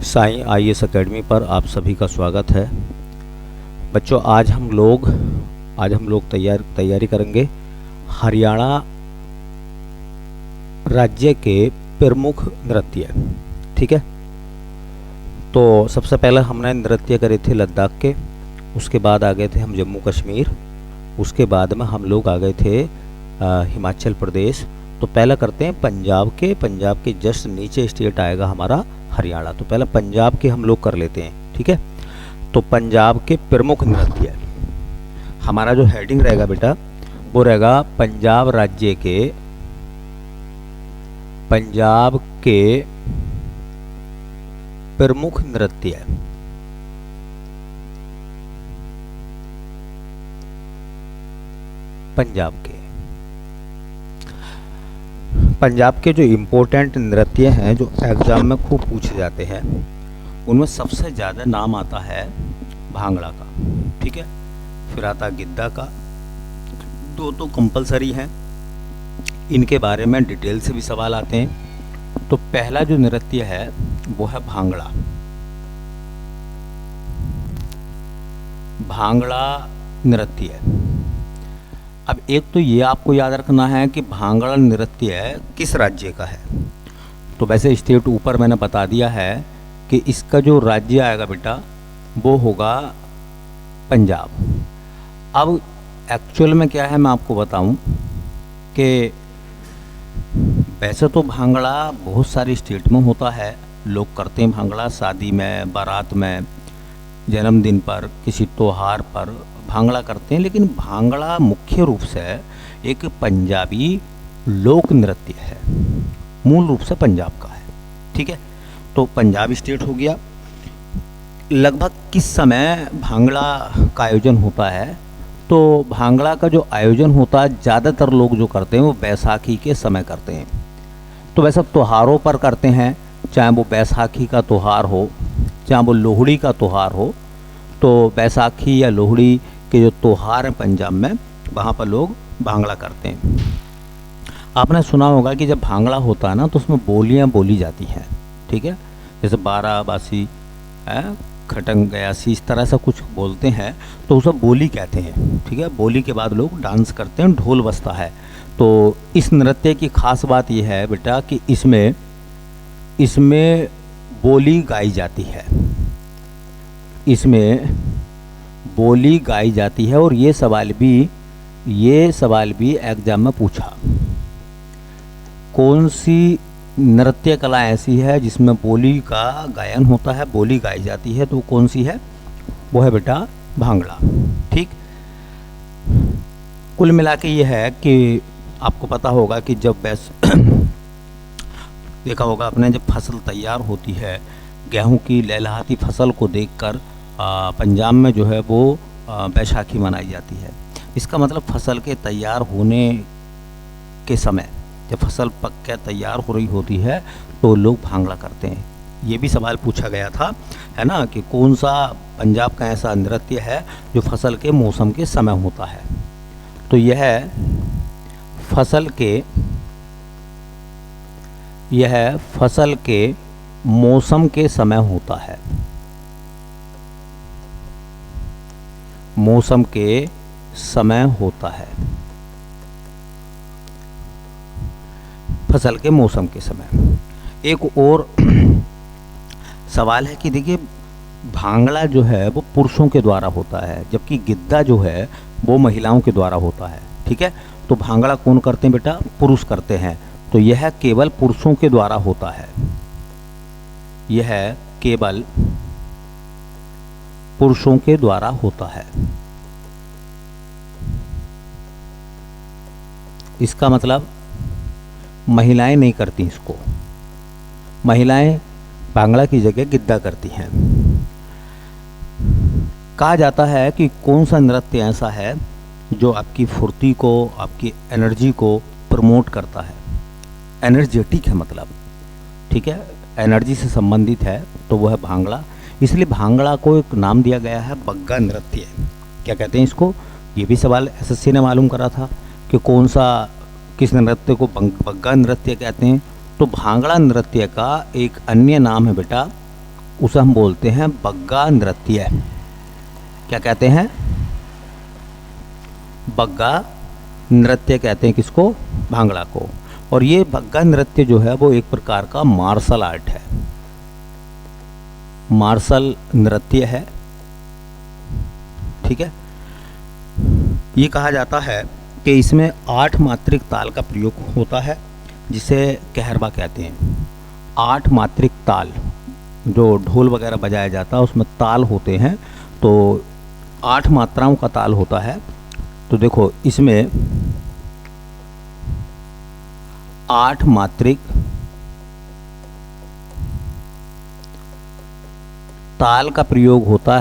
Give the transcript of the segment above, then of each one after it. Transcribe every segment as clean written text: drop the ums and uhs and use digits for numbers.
Sai IAS academy पर आप सभी का स्वागत है। बच्चों, आज हम लोग तैयारी करेंगे हरियाणा राज्य के प्रमुख नृत्य। ठीक है, तो सबसे पहले हमने नृत्य करे थे लद्दाख के, उसके बाद आ गए थे हम जम्मू कश्मीर, उसके बाद में हम लोग आ गए थे हिमाचल प्रदेश। तो पहला करते हैं पंजाब के जस्ट नीचे स्टेट आएगा हमारा हरियाणा। तो पहले पंजाब के हम लोग कर लेते हैं। ठीक है, तो पंजाब के प्रमुख नृत्य, हमारा जो हेडिंग रहेगा बेटा वो रहेगा पंजाब के प्रमुख नृत्य। पंजाब के जो इम्पोर्टेंट नृत्य हैं जो एग्जाम में खूब पूछे जाते हैं, उनमें सबसे ज़्यादा नाम आता है भांगड़ा का। ठीक है, फिर आता गिद्दा का। दो तो कंपलसरी हैं, इनके बारे में डिटेल से भी सवाल आते हैं। तो पहला जो नृत्य है वो है भांगड़ा नृत्य। अब एक तो ये आपको याद रखना है कि भांगड़ा नृत्य किस राज्य का है। तो वैसे स्टेट ऊपर मैंने बता दिया है कि इसका जो राज्य आएगा बेटा वो होगा पंजाब। अब एक्चुअल में क्या है मैं आपको बताऊं कि वैसे तो भांगड़ा बहुत सारी स्टेट में होता है, लोग करते हैं भांगड़ा शादी में, बारात में, जन्मदिन पर, किसी त्योहार पर भांगड़ा करते हैं। लेकिन भांगड़ा मुख्य रूप से एक पंजाबी लोक नृत्य है, मूल रूप से पंजाब का है। ठीक है, तो पंजाब स्टेट हो गया। लगभग किस समय भांगड़ा का आयोजन होता है? तो भांगड़ा का जो आयोजन होता है ज़्यादातर लोग जो करते हैं वो बैसाखी के समय करते हैं। तो वैसे त्योहारों पर करते हैं, चाहे वो बैसाखी का त्यौहार हो, चाहे वो लोहड़ी का त्यौहार हो। तो बैसाखी या लोहड़ी के जो त्यौहार हैं पंजाब में, वहाँ पर लोग भांगड़ा करते हैं। आपने सुना होगा कि जब भांगड़ा होता है ना तो उसमें बोलियाँ बोली जाती हैं। ठीक है, जैसे बारह बासी, खटंग गयासी, इस तरह से कुछ बोलते हैं, तो उसे बोली कहते हैं। ठीक है, बोली के बाद लोग डांस करते हैं, ढोल बजता है। तो इस नृत्य की खास बात यह है बेटा कि इसमें बोली गाई जाती है, और ये सवाल भी एग्जाम में पूछा। कौन सी नृत्य कला ऐसी है जिसमें बोली का गायन होता है, बोली गाई जाती है? तो कौन सी है? वो है बेटा भांगड़ा। ठीक, कुल मिला के ये है कि आपको पता होगा कि जब देखा होगा आपने, जब फसल तैयार होती है, गेहूं की लहलहाती फसल को देखकर पंजाब में जो है वो बैसाखी मनाई जाती है। इसका मतलब फसल के तैयार होने के समय, जब फसल पक के तैयार हो रही होती है तो लोग भांगड़ा करते हैं। ये भी सवाल पूछा गया था, है ना, कि कौन सा पंजाब का ऐसा नृत्य है जो फसल के मौसम के समय होता है। तो यह फसल के मौसम के समय होता है, मौसम के समय होता है, फसल के मौसम के समय। एक और सवाल है कि देखिए, भांगड़ा जो है वो पुरुषों के द्वारा होता है, जबकि गिद्दा जो है वो महिलाओं के द्वारा होता है। ठीक है, तो भांगड़ा कौन करते हैं बेटा? पुरुष करते हैं। तो यह केवल पुरुषों के द्वारा होता है, यह केवल पुरुषों के द्वारा होता है। इसका मतलब महिलाएं नहीं करती इसको, महिलाएं भांगड़ा की जगह गिद्दा करती हैं। कहा जाता है कि कौन सा नृत्य ऐसा है जो आपकी फुर्ती को, आपकी एनर्जी को प्रमोट करता है। एनर्जेटिक है मतलब, ठीक है, एनर्जी से संबंधित है, तो वो है भांगड़ा। इसलिए भांगड़ा को एक नाम दिया गया है बग्गा नृत्य। क्या कहते हैं इसको? ये भी सवाल एसएससी ने मालूम करा था कि किस नृत्य को बग्गा नृत्य कहते हैं। तो भांगड़ा नृत्य का एक अन्य नाम है बेटा उसे हम बोलते हैं बग्गा नृत्य। क्या कहते हैं? बग्गा नृत्य कहते हैं किसको? भांगड़ा को। और ये बग्गा नृत्य जो है वो एक प्रकार का मार्शल आर्ट है, मार्शल नृत्य है। ठीक है। ये कहा जाता है कि इसमें 8 मात्रिक ताल का प्रयोग होता है, जिसे कहरवा कहते हैं। 8 मात्रिक ताल, जो ढोल वगैरह बजाया जाता है उसमें ताल होते हैं, तो 8 मात्राओं का ताल होता है। तो देखो इसमें 8 मात्रिक ताल का प्रयोग होता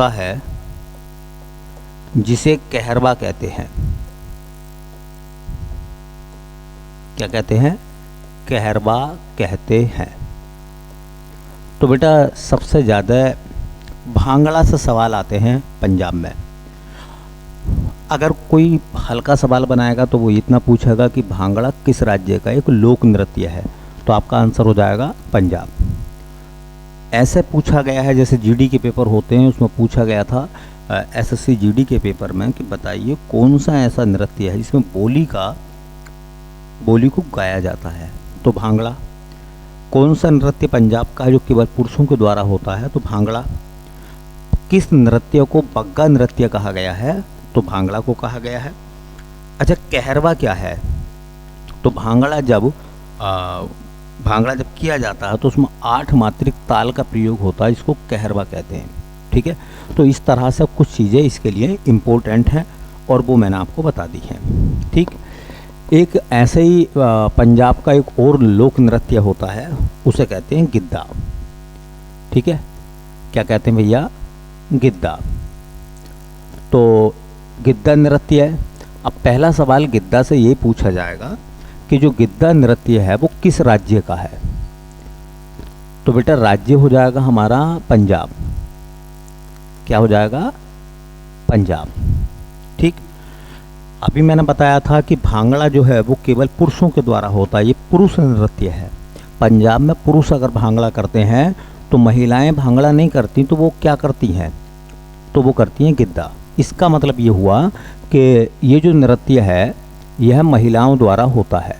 है जिसे कहरवा कहते हैं। क्या कहते हैं? कहरवा कहते हैं। तो बेटा सबसे ज़्यादा भांगड़ा से सवाल आते हैं पंजाब में। अगर कोई हल्का सवाल बनाएगा तो वो इतना पूछेगा कि भांगड़ा किस राज्य का एक लोक नृत्य है, तो आपका आंसर हो जाएगा पंजाब। ऐसे पूछा गया है, जैसे जीडी के पेपर होते हैं उसमें पूछा गया था एसएससी जीडी के पेपर में कि बताइए कौन सा ऐसा नृत्य है जिसमें बोली को गाया जाता है, तो भांगड़ा। कौन सा नृत्य पंजाब का है जो केवल पुरुषों के द्वारा होता है, तो भांगड़ा। किस नृत्य को बग्गा नृत्य कहा गया है, तो भांगड़ा को कहा गया है। अच्छा, कहरवा क्या है? तो भांगड़ा जब किया जाता है तो उसमें 8 मात्रिक ताल का प्रयोग होता है, इसको कहरवा कहते हैं। ठीक है। तो इस तरह से कुछ चीज़ें इसके लिए इम्पोर्टेंट हैं और वो मैंने आपको बता दी हैं। ठीक। एक ऐसे ही पंजाब का एक और लोक नृत्य होता है, उसे कहते हैं गिद्दा। ठीक है। क्या कहते हैं भैया? गिद्दा। तो गिद्दा नृत्य है। अब पहला सवाल गिद्दा से ये पूछा जाएगा कि जो गिद्दा नृत्य है वो किस राज्य का है, तो बेटा राज्य हो जाएगा हमारा पंजाब। क्या हो जाएगा? पंजाब। ठीक। अभी मैंने बताया था कि भांगड़ा जो है वो केवल पुरुषों के द्वारा होता है, ये पुरुष नृत्य है। पंजाब में पुरुष अगर भांगड़ा करते हैं तो महिलाएं भांगड़ा नहीं करती, तो वो क्या करती हैं? तो वो करती हैं गिद्दा। इसका मतलब ये हुआ कि ये जो नृत्य है यह महिलाओं द्वारा होता है,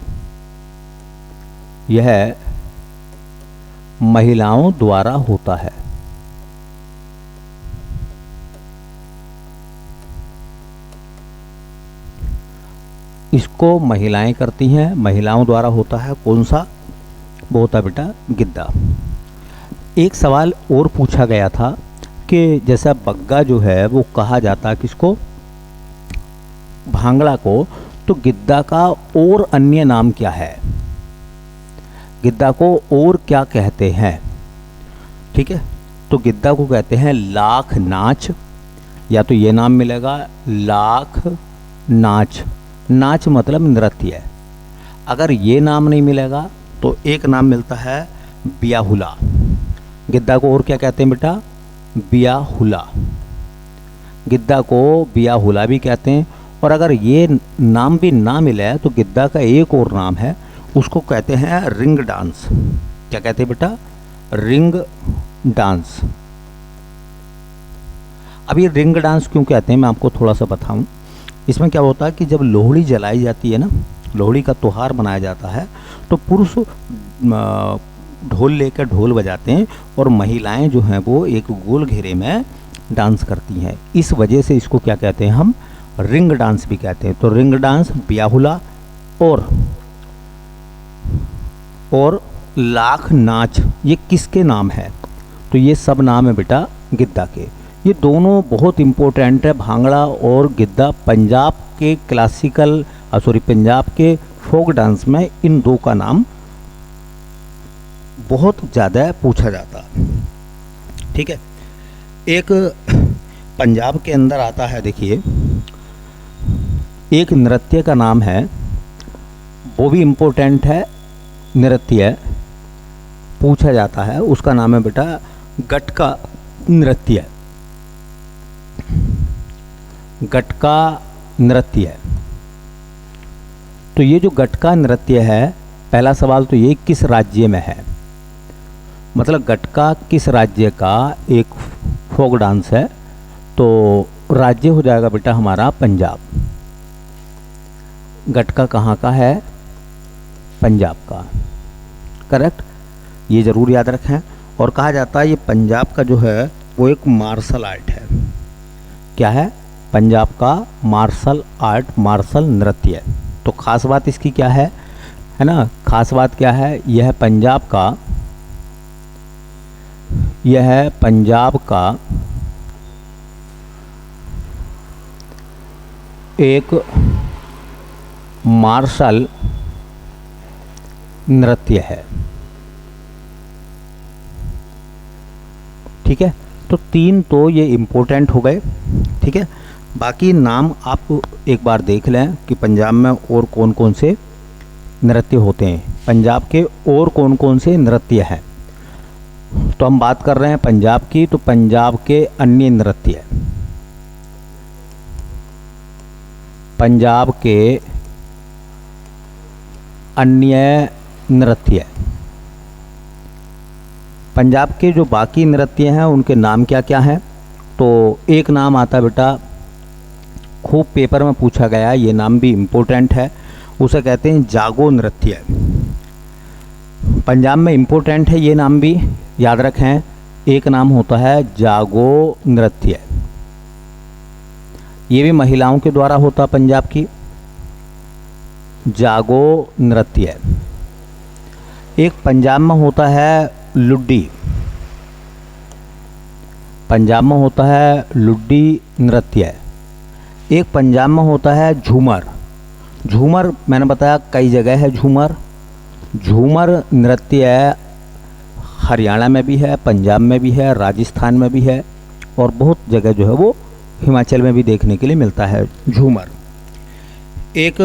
यह महिलाओं द्वारा होता है। इसको महिलाएं करती हैं, महिलाओं द्वारा होता है। कौन सा? वो होता है बेटा गिद्दा। एक सवाल और पूछा गया था कि जैसा बग्गा जो है वो कहा जाता है किसको? भांगड़ा को। तो गिद्दा का और अन्य नाम क्या है? गिद्दा को और क्या कहते हैं? ठीक है। तो गिद्दा को कहते हैं लाख नाच, या तो ये नाम मिलेगा लाख नाच। नाच मतलब नृत्य है। अगर ये नाम नहीं मिलेगा तो एक नाम मिलता है बियाहुला। गिद्दा को और क्या कहते हैं बेटा? बियाहुला। गिद्दा को बियाहुला भी कहते हैं। और अगर ये नाम भी ना मिले तो गिद्दा का एक और नाम है, उसको कहते हैं रिंग डांस। क्या कहते हैं बेटा? Ring dance. अब ये रिंग डांस क्यों कहते हैं मैं आपको थोड़ा सा बताऊं। इसमें क्या होता है कि जब लोहड़ी जलाई जाती है ना, लोहड़ी का त्योहार मनाया जाता है, तो पुरुष ढोल लेकर ढोल बजाते हैं और महिलाएं जो हैं वो एक गोल घेरे में डांस करती हैं। इस वजह से इसको क्या कहते हैं हम? रिंग डांस भी कहते हैं। तो रिंग डांस, बियाहुला और लाख नाच, ये किसके नाम है? तो ये सब नाम है बेटा गिद्दा के। ये दोनों बहुत इम्पोर्टेंट है। भांगड़ा और गिद्दा पंजाब के क्लासिकल पंजाब के फोक डांस में इन दो का नाम बहुत ज़्यादा पूछा जाता है। ठीक है। एक पंजाब के अंदर आता है, देखिए एक नृत्य का नाम है, वो भी इम्पोर्टेंट है नृत्य, पूछा जाता है। उसका नाम है बेटा गटका नृत्य। गटका नृत्य। तो ये जो गटका नृत्य है, पहला सवाल तो ये किस राज्य में है, मतलब गटका किस राज्य का एक फोक डांस है, तो राज्य हो जाएगा बेटा हमारा पंजाब। गटका कहाँ का है, पंजाब का, करेक्ट, ये ज़रूर याद रखें। और कहा जाता है ये पंजाब का जो है वो एक मार्शल आर्ट है। क्या है, पंजाब का मार्शल आर्ट, मार्शल नृत्य है। तो ख़ास बात इसकी क्या है ना, ख़ास बात क्या है, यह है पंजाब का एक मार्शल नृत्य है। ठीक है, तो 3 तो ये इम्पोर्टेंट हो गए। ठीक है, बाकी नाम आप एक बार देख लें कि पंजाब में और कौन कौन से नृत्य होते हैं, पंजाब के और कौन कौन से नृत्य हैं। तो हम बात कर रहे हैं पंजाब की, तो पंजाब के अन्य नृत्य, पंजाब के अन्य नृत्य, पंजाब के जो बाकी नृत्य हैं उनके नाम क्या क्या हैं। तो एक नाम आता बेटा, खूब पेपर में पूछा गया, ये नाम भी इम्पोर्टेंट है, उसे कहते हैं जागो नृत्य। पंजाब में इम्पोर्टेंट है ये नाम भी, याद रखें। एक नाम होता है जागो नृत्य, ये भी महिलाओं के द्वारा होता पंजाब की, जागो नृत्य। एक पंजाब में होता है लुड्डी, पंजाब में होता है लुड्डी नृत्य। एक पंजाब में होता है झूमर, झूमर मैंने बताया कई जगह है झूमर, झूमर नृत्य हरियाणा में भी है, पंजाब में भी है, राजस्थान में भी है, और बहुत जगह जो है वो हिमाचल में भी देखने के लिए मिलता है झूमर। एक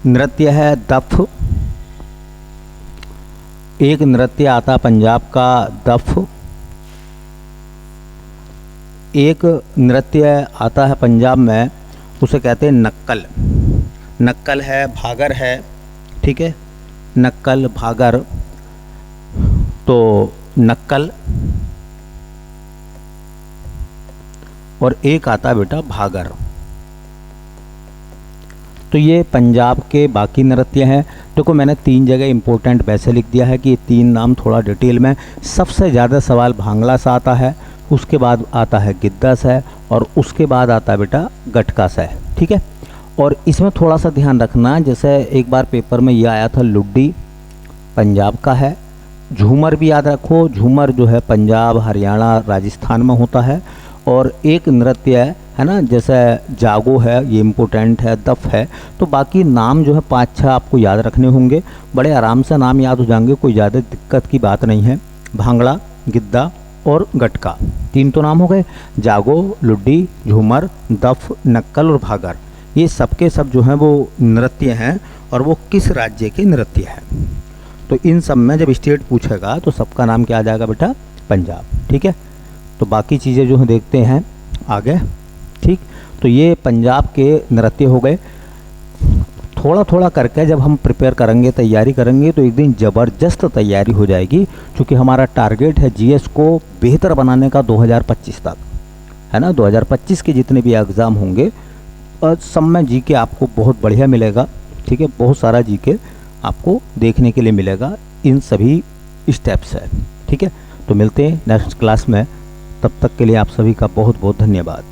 नृत्य है दफ, एक नृत्य आता पंजाब का दफ, एक नृत्य आता है पंजाब में, उसे कहते हैं नक्कल। नक्कल है, भागर है, ठीक है, नक्कल भागर, तो नक्कल, और एक आता बेटा भागर। तो ये पंजाब के बाकी नृत्य हैं। देखो मैंने 3 जगह इंपॉर्टेंट वैसे लिख दिया है कि ये 3 नाम थोड़ा डिटेल में, सबसे ज़्यादा सवाल भांगड़ा से आता है, उसके बाद आता है गिद्दा से, और उसके बाद आता है बेटा गटका से। ठीक है, और इसमें थोड़ा सा ध्यान रखना, जैसे एक बार पेपर में ये आया था लुड्डी पंजाब का है, झूमर भी याद रखो, झूमर जो है पंजाब, हरियाणा, राजस्थान में होता है। और एक नृत्य है ना, जैसे जागो है, ये इम्पोर्टेंट है, दफ है। तो बाकी नाम जो है 5-6 आपको याद रखने होंगे, बड़े आराम से नाम याद हो जाएंगे, कोई ज़्यादा दिक्कत की बात नहीं है। भांगड़ा, गिद्दा और गटका, 3 तो नाम हो गए, जागो, लुड्डी, झूमर, दफ, नक्कल और भागर। ये सबके सब जो हैं वो नृत्य हैं, और वो किस राज्य के नृत्य हैं। तो इन सब में जब स्टेट पूछेगा तो सबका नाम क्या आ जाएगा बेटा, पंजाब। ठीक है, तो बाकी चीज़ें जो हैं देखते हैं आगे। ठीक, तो ये पंजाब के नृत्य हो गए। थोड़ा थोड़ा करके जब हम प्रिपेयर करेंगे, तैयारी करेंगे, तो एक दिन ज़बरदस्त तैयारी हो जाएगी, क्योंकि हमारा टारगेट है जीएस को बेहतर बनाने का 2025 तक, है ना। 2025 के जितने भी एग्ज़ाम होंगे सब में जीके आपको बहुत बढ़िया मिलेगा। ठीक है, बहुत सारा जीके आपको देखने के लिए मिलेगा इन सभी स्टेप्स है। ठीक है, तो मिलते हैं नेक्स्ट क्लास में, तब तक के लिए आप सभी का बहुत बहुत धन्यवाद।